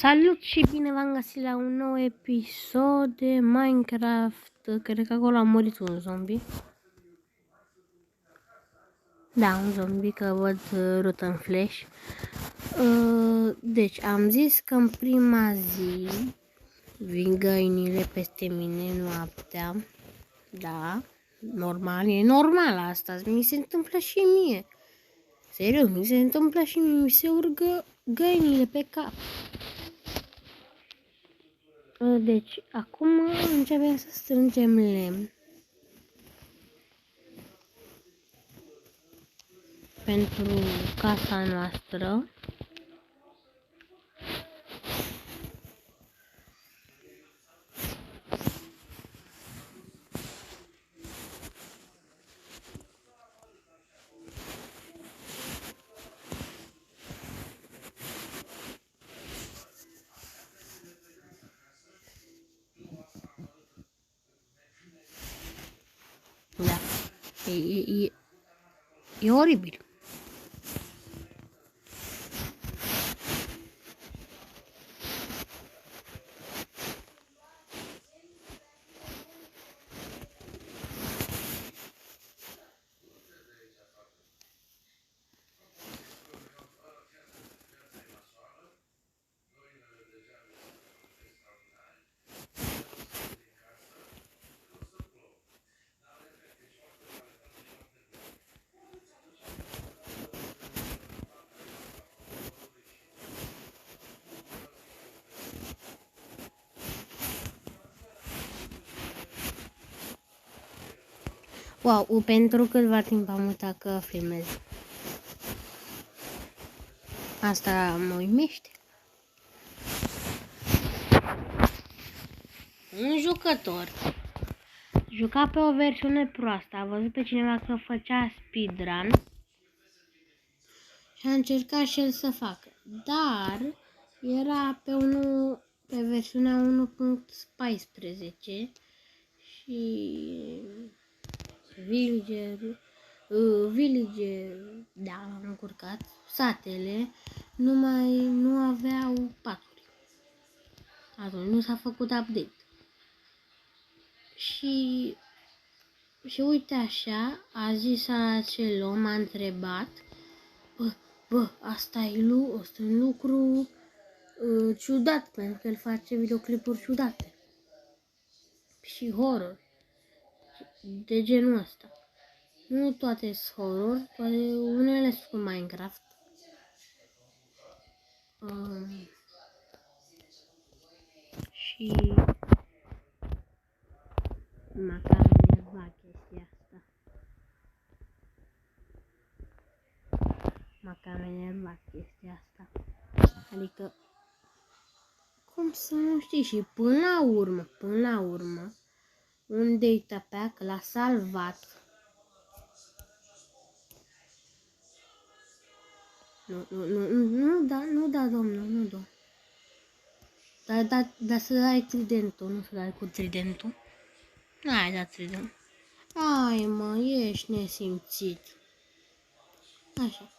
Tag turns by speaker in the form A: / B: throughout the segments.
A: Salut și bine v-am găsit la un nou episod de Minecraft. Cred că acolo a murit un zombie. Da, un zombie, că văd Rotten Flash. Deci, am zis că în prima zi vin găinile peste mine noaptea. Da, normal, e normal asta, mi se întâmplă și mie. Serios, mi se întâmplă și mie, mi se urcă găinile pe cap. Deci, acum începem să strângem lemn pentru casa noastră. Da, e oribil. Wow, pentru câtva timp am uitat că filmez. Asta mă uimește. Un jucător juca pe o versiune proastă. A văzut pe cineva că făcea speedrun și a încercat și el să facă. Dar era pe versiunea 1.14 și villager, da, am încurcat, satele nu aveau paturi. Atunci nu s-a făcut update. Și uite așa, a zis acel om, a întrebat, asta e un lucru ciudat, pentru că el face videoclipuri ciudate și horror, de genul ăsta. Nu toate sunt horror, unele sunt cu Minecraft. Și m-a cam enervat chestia asta. Adică, cum să nu știi, și până la urmă, un datapack l-a salvat. Nu da, domnul, nu da. Dar să dai tridentul, nu să dai cu tridentul. N-ai dat tridentul. Ai, mă, ești nesimțit. Așa.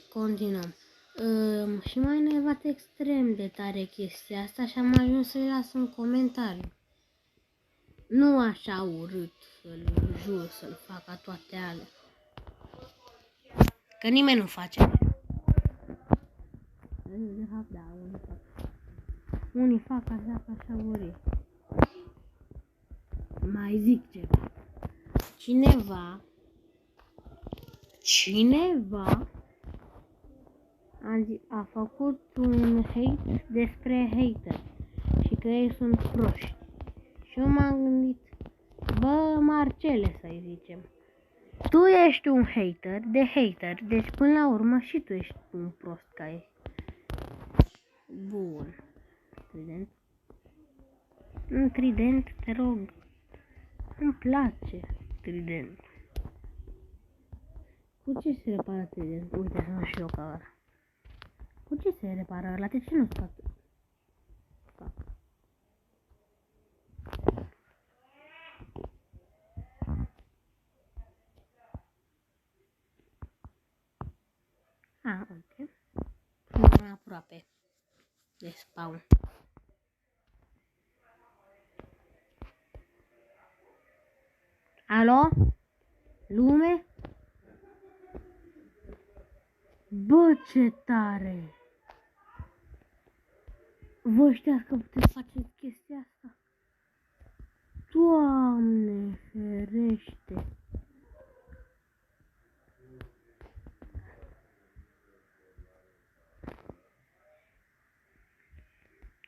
A: Continuăm. Și m-a enervat extrem de tare chestia asta și am ajuns să-i las un comentariu. Nu așa urât să-l jur, să-l facă toate alea. Că nimeni nu face. De fapt, da, unii fac așa, că așa vor ei. Mai zic ceva. Cineva a făcut un hate despre hater și că ei sunt proști. Și eu m-am gândit, bă, Marcele, să-i zicem, tu ești un hater de hater, deci până la urmă și tu ești un prost ca ei. Bun. Trident. Un trident, te rog. Îmi place trident. Cu ce se repară trident? Uite, sunt și eu ca ăla. Cu ce se repară ăla? De ce nu-ți fac? Uite. Sunt mai aproape. de spawn. Alo? Lume? Bă, ce tare! Vă știați că puteți face chestia asta? Doamne ferește!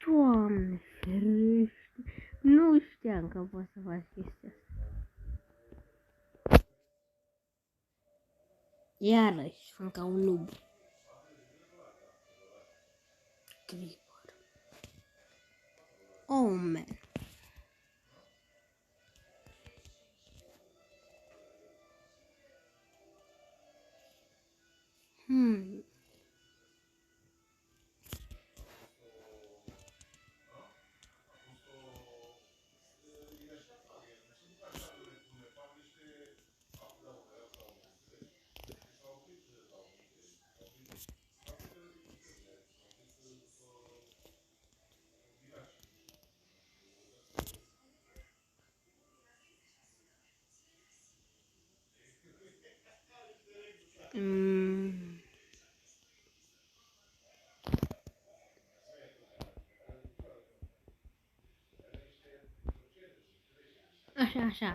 A: Doamne ferește! Nu știam că poți să faci chestia asta. Iarăși, sunt ca un noob. Creeper. Oh, man.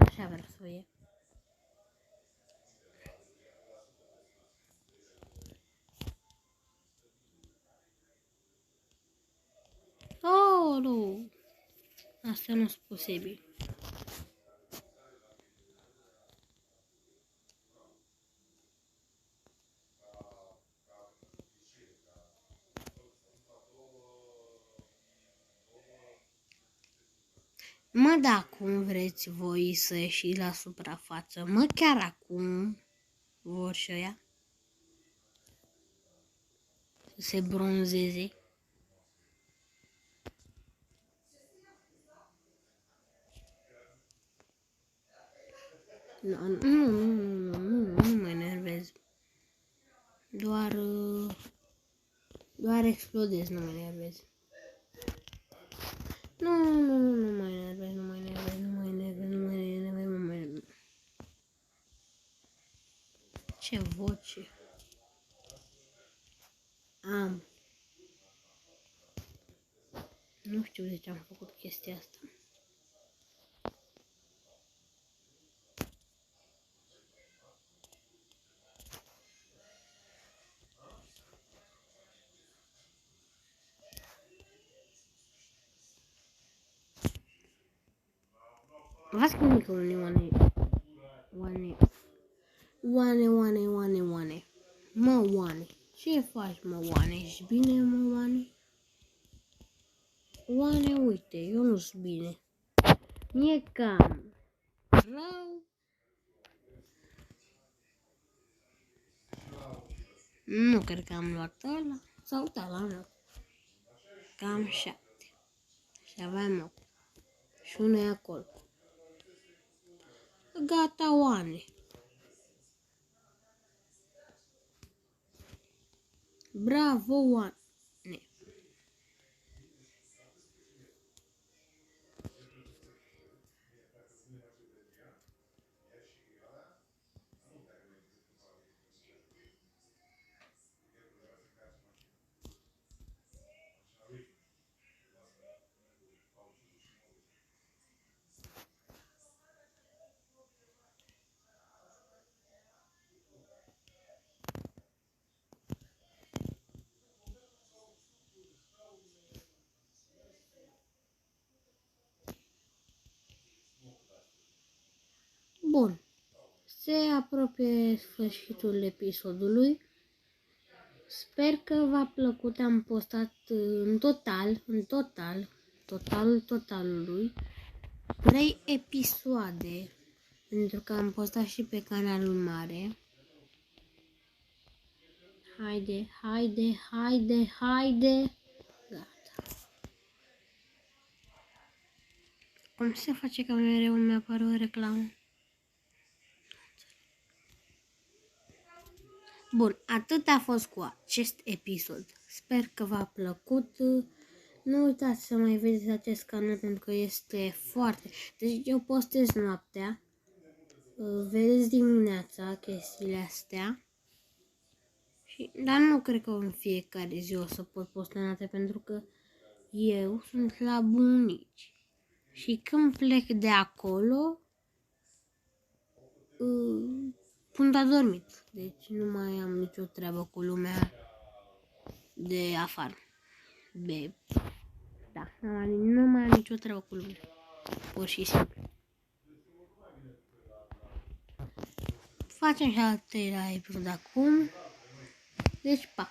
A: Așa vreau să fie. Oh, nu. Asta nu sunt posibil. Mă, da, cum vreți voi să ieșiți la suprafață? Mă, chiar acum vor și ăia să se bronzeze. Nu mă enervez. Doar explodez, nu mă enervez. Nu mă enervez. Ce voce am. Nu știu de ce am făcut chestia asta. Vas cu micul Oane. Mă, Oane. Ce faci, mă, Oane? Ești bine, mă, Oane? Oane, uite, eu nu sunt bine. Mi-e cam rău. Nu cred că am luat ăla. Sau da, l-am luat. Cam 7. Și aveam 8. Și unul e acolo. Gata, Oane. Bravo, Oane. Bun. Se apropie sfârșitul episodului. Sper că v-a plăcut. Am postat în totalului 3 episoade. Pentru că am postat și pe canalul mare. Haide. Gata. Cum se face că mereu mi apare o reclamă? Bun, atât a fost cu acest episod. Sper că v-a plăcut. Nu uitați să mai vedeți acest canal pentru că este foarte... Deci eu postez noaptea, vedeți dimineața chestiile astea, dar nu cred că în fiecare zi o să pot posta noaptea pentru că eu sunt la bunici. Și când plec de acolo, sunt adormit. Deci nu mai am nicio treabă cu lumea de afară. Nu mai am nicio treabă cu lumea. Pur și simplu. Facem și alte live-uri de acum. Deci, pa!